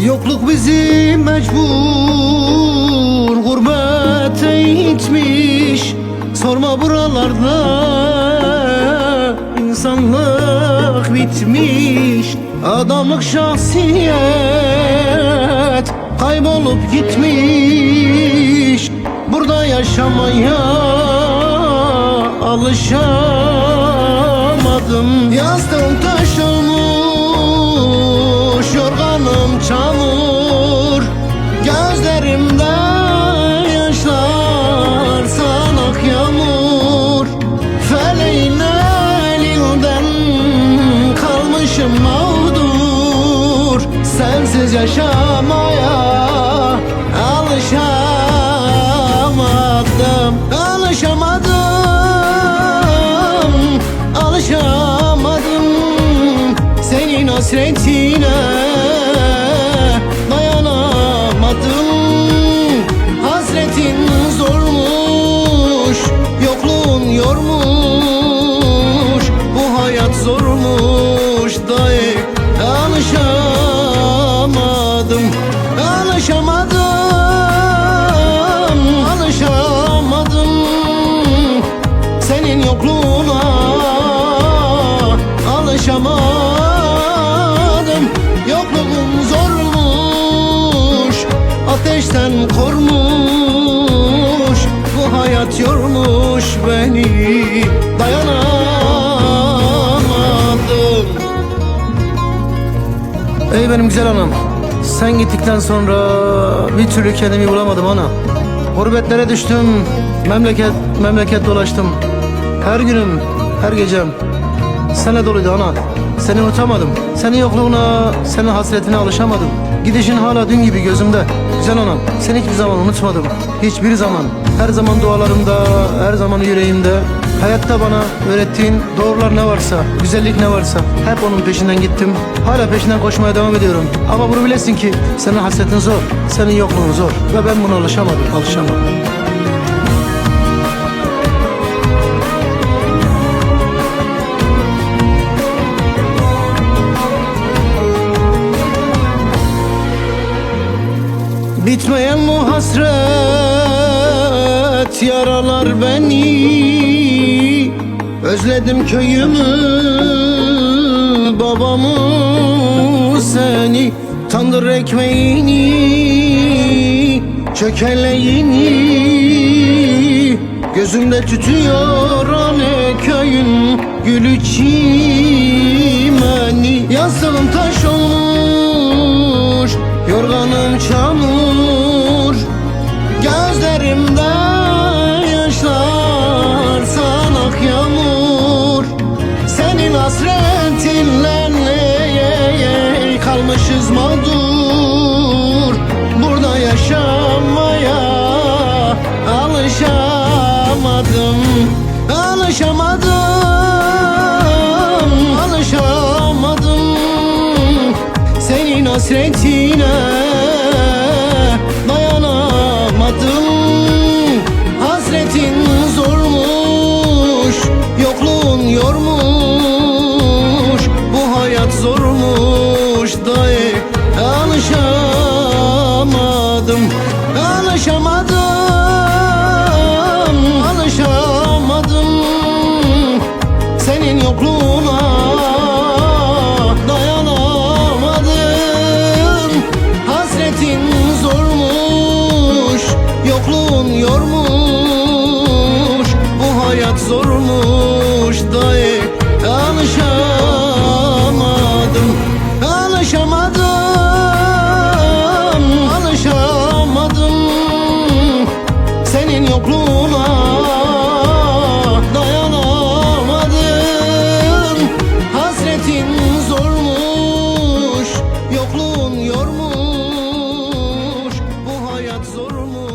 Yokluk bizi mecbur gurbete itmiş. Sorma buralarda insanlık bitmiş. Adamlık, şahsiyet kaybolup gitmiş. Burada yaşamaya alışamadım. Yastığım taş olmuş, yorganım çamur. Gözlerimde yaşlar sanak yağmur. Feleğin elinden kalmışım mağdur. Sensiz yaşamaya alışamadım. Alışamadım senin hasretine, dayanamadım. Hasretin zormuş, yokluğun yormuş. Bu hayat zormuş dayı, alışamadım. Alışamadım senin yokluğuna, alışamadım. Yokluğun zormuş, ateşten kormuş. Bu hayat yormuş beni, dayanamadım. Ey benim güzel anam, sen gittikten sonra bir türlü kendimi bulamadım ana. Gurbetlere düştüm, memleket dolaştım. Her günüm, her gecem senle doluydu ana. Seni unutamadım. Senin yokluğuna, senin hasretine alışamadım. Gidişin hala dün gibi gözümde. Güzel anam, seni hiçbir zaman unutmadım. Hiçbir zaman. Her zaman dualarımda, her zaman yüreğimde. Hayatta bana öğrettiğin doğrular ne varsa, güzellik ne varsa hep onun peşinden gittim. Hala peşinden koşmaya devam ediyorum. Ama bunu bilesin ki senin hasretin zor, senin yokluğun zor. Ve ben buna alışamadım. Bitmeyen bu hasret yaralar beni. Özledim köyümü, babamı, seni. Tandır ekmeğini, çökeleğini. Gözümde tütüyor anne köyün gülü çimeni. Yastığım taş olmuş, yorganım çamur. Gözlerimde yaşlar sanak yağmur. Senin hasretinle kalmışız mağdur. Burada yaşamaya alışamadım. Alışamadım senin hasretine, dayanamadım. Hasretin zormuş, yokluğun yormuş. Bu hayat zormuş dayı, alışamadım. Alışamadım senin yokluğuna, dayanamadım. Hasretin zormuş, yokluğun yormuş. Bu hayat zormuş dayı, alışamadım. zor mu